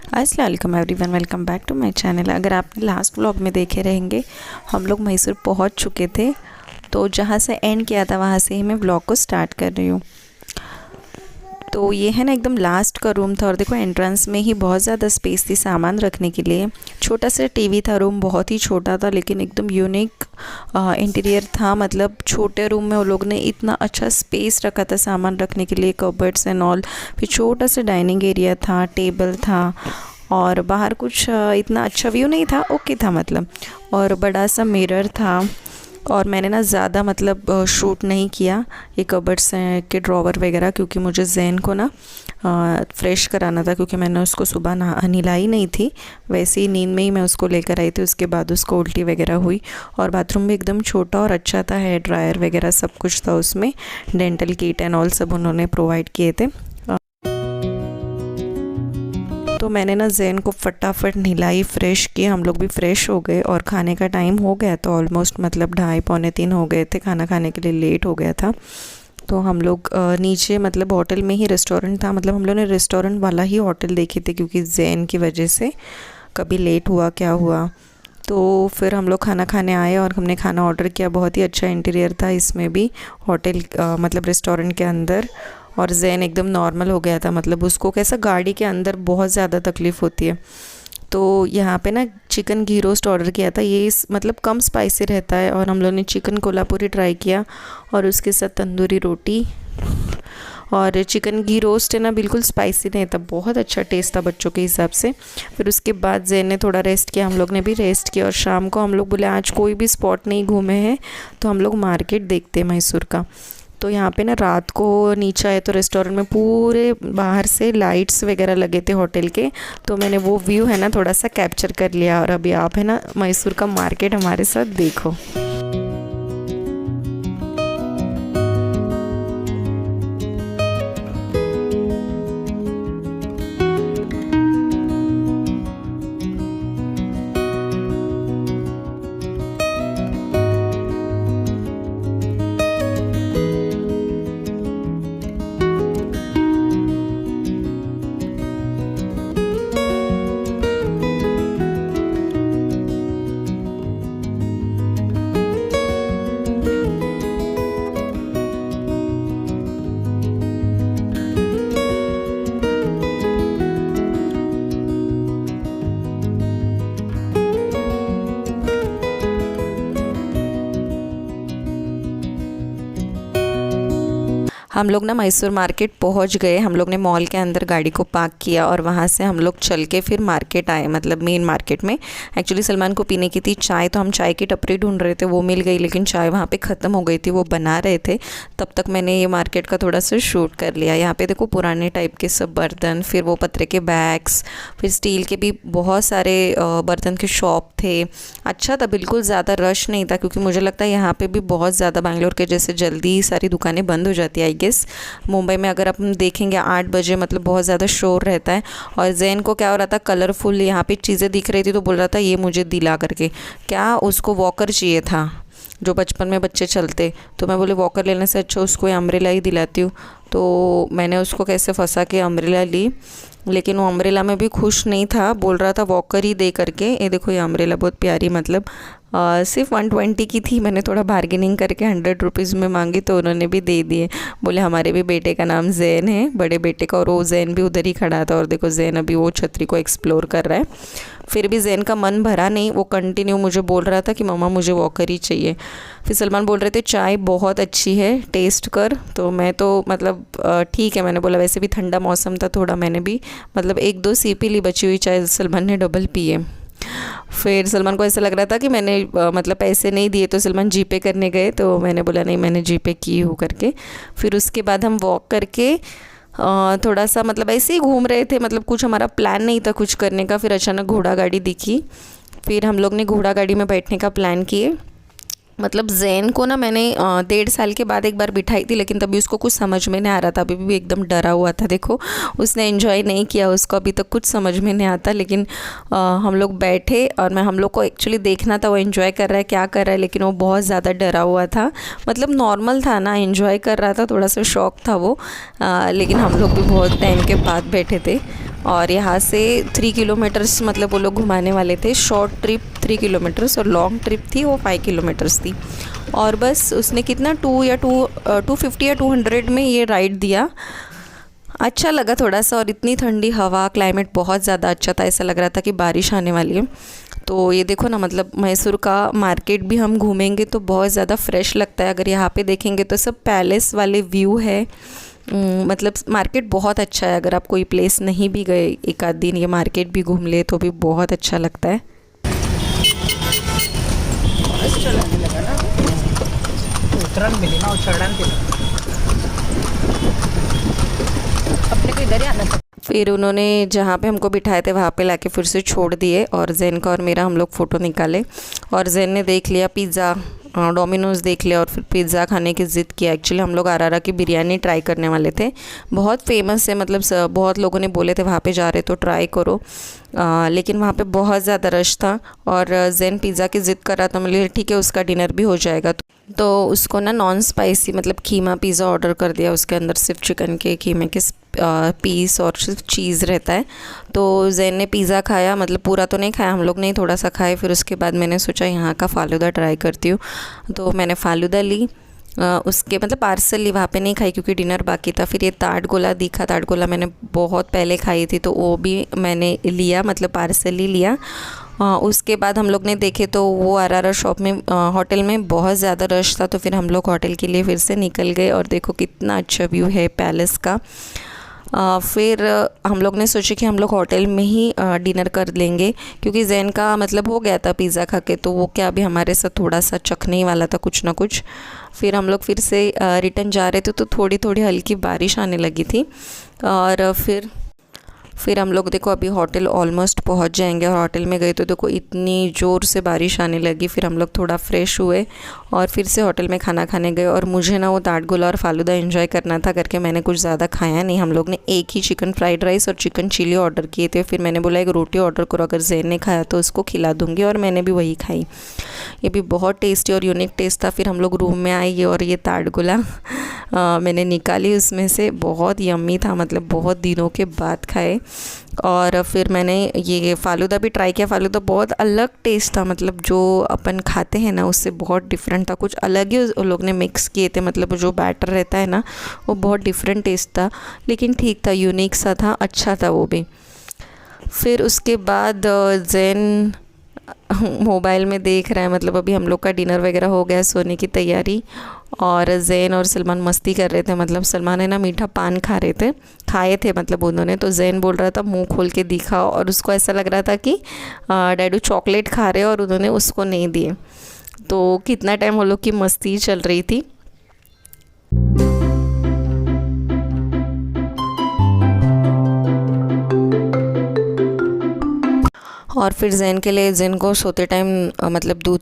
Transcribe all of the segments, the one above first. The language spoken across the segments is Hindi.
अस्सलाम वालेकुम everyone, welcome back to my channel. अगर आपने लास्ट व्लॉग में देखे रहेंगे, हम लोग मैसूर पहुंच चुके थे। तो जहां से एंड किया था वहां से ही मैं व्लॉग को स्टार्ट कर रही हूँ। तो ये है ना, एकदम लास्ट का रूम था और देखो एंट्रेंस में ही बहुत ज़्यादा स्पेस थी सामान रखने के लिए। छोटा सा टीवी था, रूम बहुत ही छोटा था लेकिन एकदम यूनिक इंटीरियर था। मतलब छोटे रूम में वो लोग ने इतना अच्छा स्पेस रखा था सामान रखने के लिए, कबर्ड्स एंड ऑल। फिर छोटा सा डाइनिंग एरिया था, टेबल था और बाहर कुछ इतना अच्छा व्यू नहीं था, ओके था मतलब। और बड़ा सा मिरर था और मैंने ना ज़्यादा मतलब शूट नहीं किया ये कबर्ड्स के ड्रॉवर वगैरह, क्योंकि मुझे जैन को ना फ्रेश कराना था, क्योंकि मैंने उसको सुबह नहलाई नहीं थी। वैसे ही नींद में ही मैं उसको लेकर आई थी, उसके बाद उसको उल्टी वगैरह हुई। और बाथरूम भी एकदम छोटा और अच्छा था, हेयर ड्रायर वगैरह सब कुछ था उसमें। डेंटल किट एंड ऑल सब उन्होंने प्रोवाइड किए थे। तो मैंने ना जैन को फटाफट नहलाई, फ्रेश किया, हम लोग भी फ्रेश हो गए और खाने का टाइम हो गया। तो ऑलमोस्ट मतलब 2:30 पौने 3 हो गए थे, खाना खाने के लिए लेट हो गया था। तो हम लोग नीचे मतलब होटल में ही रेस्टोरेंट था, मतलब हम लोग ने रेस्टोरेंट वाला ही होटल देखे थे, क्योंकि जैन की वजह से कभी लेट हुआ क्या हुआ। तो फिर हम लोग खाना खाने आए और हमने खाना ऑर्डर किया। बहुत ही अच्छा इंटीरियर था इसमें भी, होटल मतलब रेस्टोरेंट के अंदर। और जैन एकदम नॉर्मल हो गया था, मतलब उसको कैसा गाड़ी के अंदर बहुत ज़्यादा तकलीफ़ होती है। तो यहाँ पे ना चिकन घी रोस्ट ऑर्डर किया था, ये मतलब कम स्पाइसी रहता है। और हम लोग ने चिकन कोल्हापुरी ट्राई किया और उसके साथ तंदूरी रोटी। और चिकन घी रोस्ट है ना, बिल्कुल स्पाइसी नहीं था, बहुत अच्छा टेस्ट था बच्चों के हिसाब से। फिर उसके बाद जैन ने थोड़ा रेस्ट किया, हम लोग ने भी रेस्ट किया। और शाम को हम लोग बोले आज कोई भी स्पॉट नहीं घूमे हैं तो हम लोग मार्केट देखते हैं मैसूर का। तो यहाँ पे ना रात को नीचे आए तो रेस्टोरेंट में पूरे बाहर से लाइट्स वगैरह लगे थे होटल के। तो मैंने वो व्यू है ना थोड़ा सा कैप्चर कर लिया। और अभी आप है ना मैसूर का मार्केट हमारे साथ देखो। हम लोग ना मैसूर मार्केट पहुंच गए। हम लोग ने मॉल के अंदर गाड़ी को पार्क किया और वहां से हम लोग चल के फिर मार्केट आए, मतलब मेन मार्केट में। एक्चुअली सलमान को पीने की थी चाय, तो हम चाय की टपरी ढूंढ रहे थे, वो मिल गई लेकिन चाय वहां पे ख़त्म हो गई थी, वो बना रहे थे। तब तक मैंने ये मार्केट का थोड़ा सा शूट कर लिया। यहाँ पे देखो पुराने टाइप के सब बर्तन, फिर वो पत्रे के बैग्स, फिर स्टील के भी बहुत सारे बर्तन के शॉप थे। अच्छा था, बिल्कुल ज़्यादा रश नहीं था, क्योंकि मुझे लगता है यहाँ पर भी बहुत ज़्यादा बैंगलोर के जैसे जल्दी सारी दुकानें बंद हो जाती है आई गेस। मुंबई में अगर आप देखेंगे 8 बजे मतलब बहुत ज़्यादा शोर रहता है। और जैन को क्या हो रहा था, कलरफुल यहाँ पे चीज़ें दिख रही थी तो बोल रहा था ये मुझे दिला करके। क्या उसको वॉकर चाहिए था, जो बचपन में बच्चे चलते। तो मैं बोले वॉकर लेने से अच्छा उसको अम्ब्रेला ही दिलाती हूँ। तो मैंने उसको कैसे फंसा के अम्ब्रेला ली, लेकिन वो अम्ब्रेला में भी खुश नहीं था, बोल रहा था वॉकर ही दे करके। ये देखो ये अम्ब्रेला बहुत प्यारी, मतलब सिर्फ 120 की थी। मैंने थोड़ा बार्गेनिंग करके 100 रुपीज़ में मांगी तो उन्होंने भी दे दिए। बोले हमारे भी बेटे का नाम जैन है, बड़े बेटे का। और वो जैन भी उधर ही खड़ा था और देखो जैन अभी वो छतरी को एक्सप्लोर कर रहा है। फिर भी जैन का मन भरा नहीं, वो कंटिन्यू मुझे बोल रहा था कि मम्मा मुझे वॉकर ही चाहिए। फिर सलमान बोल रहे थे चाय बहुत अच्छी है, टेस्ट कर। तो मैं तो मतलब ठीक है मैंने बोला, वैसे भी ठंडा मौसम था थोड़ा, मैंने भी मतलब 1-2 सीपी ली, बची हुई चाय सलमान ने डबल पी है। फिर सलमान को ऐसा लग रहा था कि मैंने मतलब पैसे नहीं दिए, तो सलमान जीपे करने गए, तो मैंने बोला नहीं मैंने जीपे की हूँ करके। फिर उसके बाद हम वॉक करके थोड़ा सा मतलब ऐसे ही घूम रहे थे, मतलब कुछ हमारा प्लान नहीं था कुछ करने का। फिर अचानक घोड़ा गाड़ी दिखी, फिर हम लोग ने घोड़ा गाड़ी में बैठने का प्लान किए। मतलब जैन को ना मैंने 1.5 साल के बाद एक बार बिठाई थी, लेकिन तभी उसको कुछ समझ में नहीं आ रहा था, अभी भी एकदम डरा हुआ था। देखो उसने एंजॉय नहीं किया, उसको अभी तक कुछ समझ में नहीं आता। लेकिन हम लोग बैठे और हम लोग को एक्चुअली देखना था वो एंजॉय कर रहा है क्या कर रहा है, लेकिन वो बहुत ज़्यादा डरा हुआ था। मतलब नॉर्मल था ना, एंजॉय कर रहा था, थोड़ा सा शौक था वो। लेकिन हम लोग भी बहुत टाइम के बाद बैठे थे। और यहाँ से 3 किलोमीटर्स मतलब वो लोग घुमाने वाले थे। शॉर्ट ट्रिप 3 किलोमीटर्स और लॉन्ग ट्रिप थी वो 5 किलोमीटर्स थी। और बस उसने कितना 250 या 200 में ये राइड दिया। अच्छा लगा थोड़ा सा, और इतनी ठंडी हवा, क्लाइमेट बहुत ज़्यादा अच्छा था, ऐसा लग रहा था कि बारिश आने वाली है। तो ये देखो ना, मतलब मैसूर का मार्केट भी हम घूमेंगे तो बहुत ज़्यादा फ्रेश लगता है। अगर यहाँ पे देखेंगे तो सब पैलेस वाले व्यू है। मतलब मार्केट बहुत अच्छा है। अगर आप कोई प्लेस नहीं भी गए एक आध दिन ये मार्केट भी घूम ले तो भी बहुत अच्छा लगता है। उतरन मिली ना और चढ़न अपने को इधर ही आना था। फिर उन्होंने जहाँ पे हमको बिठाए थे वहाँ पे लाके फिर से छोड़ दिए, और जैन का और मेरा हम लोग फ़ोटो निकाले। और जैन ने देख लिया पिज़्ज़ा, डोमिनोज़ देख लिया, और फिर पिज़्ज़ा खाने की ज़िद किया। एक्चुअली हम लोग आरारा की बिरयानी ट्राई करने वाले थे, बहुत फेमस है, मतलब बहुत लोगों ने बोले थे वहाँ पे जा रहे तो ट्राई करो। लेकिन वहाँ पे बहुत ज़्यादा रश था, और जैन पिज़्ज़ा की ज़िद कर रहा था। मतलब ठीक है, उसका डिनर भी हो जाएगा। तो उसको ना नॉन स्पाइसी मतलब कीमा पिज़्ज़ा ऑर्डर कर दिया। उसके अंदर सिर्फ चिकन के कीमे के पीस और सिर्फ चीज़ रहता है। तो जैन ने पिज़्ज़ा खाया, मतलब पूरा तो नहीं खाया, हम लोग ने थोड़ा सा खाए। फिर उसके बाद मैंने सोचा यहाँ का फ़ालूदा ट्राई करती हूँ, तो मैंने फ़ालूदा ली। उसके मतलब पार्सल ली, वहाँ पे नहीं खाई क्योंकि डिनर बाकी था। फिर ये ताट गोला दिखा, ताट गोला मैंने बहुत पहले खाई थी तो वो भी मैंने लिया, मतलब पार्सल ही लिया। उसके बाद हम लोग ने देखे तो वो आरारा शॉप में होटल में बहुत ज़्यादा रश था, तो फिर हम लोग होटल के लिए फिर से निकल गए। और देखो कितना अच्छा व्यू है पैलेस का। फिर हम लोग ने सोचा कि हम लोग होटल में ही डिनर कर लेंगे, क्योंकि जैन का मतलब हो गया था पिज़्ज़ा खा के, तो वो क्या अभी हमारे साथ थोड़ा सा चखने ही वाला था कुछ ना कुछ। फिर हम लोग फिर से रिटर्न जा रहे थे तो थोड़ी थोड़ी हल्की बारिश आने लगी थी। और फिर हम लोग देखो अभी होटल ऑलमोस्ट पहुंच जाएंगे, और होटल में गए तो देखो इतनी ज़ोर से बारिश आने लगी। फिर हम लोग थोड़ा फ्रेश हुए और फिर से होटल में खाना खाने गए। और मुझे ना वो ताट गोला और फ़ालूदा एंजॉय करना था करके मैंने कुछ ज़्यादा खाया नहीं। हम लोग ने एक ही चिकन फ्राइड राइस और चिकन चिली ऑर्डर किए थे। फिर मैंने बोला एक रोटी ऑर्डर करो, अगर जैन ने खाया तो उसको खिला दूँगी, और मैंने भी वही खाई। ये भी बहुत टेस्टी और यूनिक टेस्ट था। फिर हम लोग रूम में आए और ये ताट गोला मैंने निकाली उसमें से, बहुत यम्मी था, मतलब बहुत दिनों के बाद खाए। और फिर मैंने ये फ़ालूदा भी ट्राई किया। फ़ालूदा बहुत अलग टेस्ट था, मतलब जो अपन खाते हैं ना उससे बहुत डिफरेंट था, कुछ अलग ही उन लोग ने मिक्स किए थे। मतलब जो बैटर रहता है ना वो बहुत डिफरेंट टेस्ट था, लेकिन ठीक था, यूनिक सा था, अच्छा था वो भी। फिर उसके बाद जैन मोबाइल में देख रहा है, मतलब अभी हम लोग का डिनर वगैरह हो गया, सोने की तैयारी। और जैन और सलमान मस्ती कर रहे थे, मतलब सलमान है ना मीठा पान खाए थे मतलब उन्होंने। तो जैन बोल रहा था मुंह खोल के दिखा, और उसको ऐसा लग रहा था कि डैडू चॉकलेट खा रहे और उन्होंने उसको नहीं दिए। तो कितना टाइम वो लोग की मस्ती चल रही थी। और फिर जैन के लिए, जैन को सोते टाइम मतलब दूध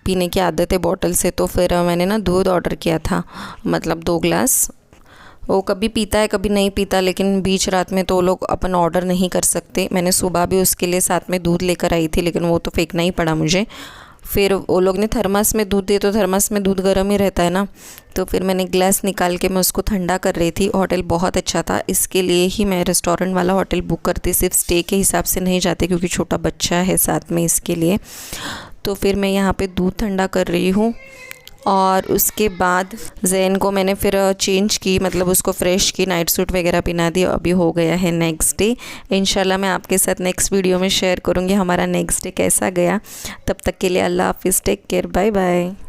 पीने की आदत है बॉटल से, तो फिर मैंने ना दूध ऑर्डर किया था, मतलब 2 ग्लास। वो कभी पीता है कभी नहीं पीता, लेकिन बीच रात में तो लोग अपन ऑर्डर नहीं कर सकते। मैंने सुबह भी उसके लिए साथ में दूध लेकर आई थी, लेकिन वो तो फेंकना ही पड़ा मुझे। फिर वो लोग ने थर्मस में दूध दिए, तो थर्मस में दूध गर्म ही रहता है ना, तो फिर मैंने ग्लास निकाल के मैं उसको ठंडा कर रही थी। होटल बहुत अच्छा था, इसके लिए ही मैं रेस्टोरेंट वाला होटल बुक करती, सिर्फ स्टे के हिसाब से नहीं जाते, क्योंकि छोटा बच्चा है साथ में, इसके लिए। तो फिर मैं यहाँ पे दूध ठंडा कर रही हूँ। और उसके बाद जैन को मैंने फिर चेंज की, मतलब उसको फ्रेश की, नाइट सूट वगैरह पहना दी। अभी हो गया है नेक्स्ट डे। इंशाल्लाह मैं आपके साथ नेक्स्ट वीडियो में शेयर करूँगी हमारा नेक्स्ट डे कैसा गया। तब तक के लिए अल्लाह हाफिज़, टेक केयर, बाय बाय।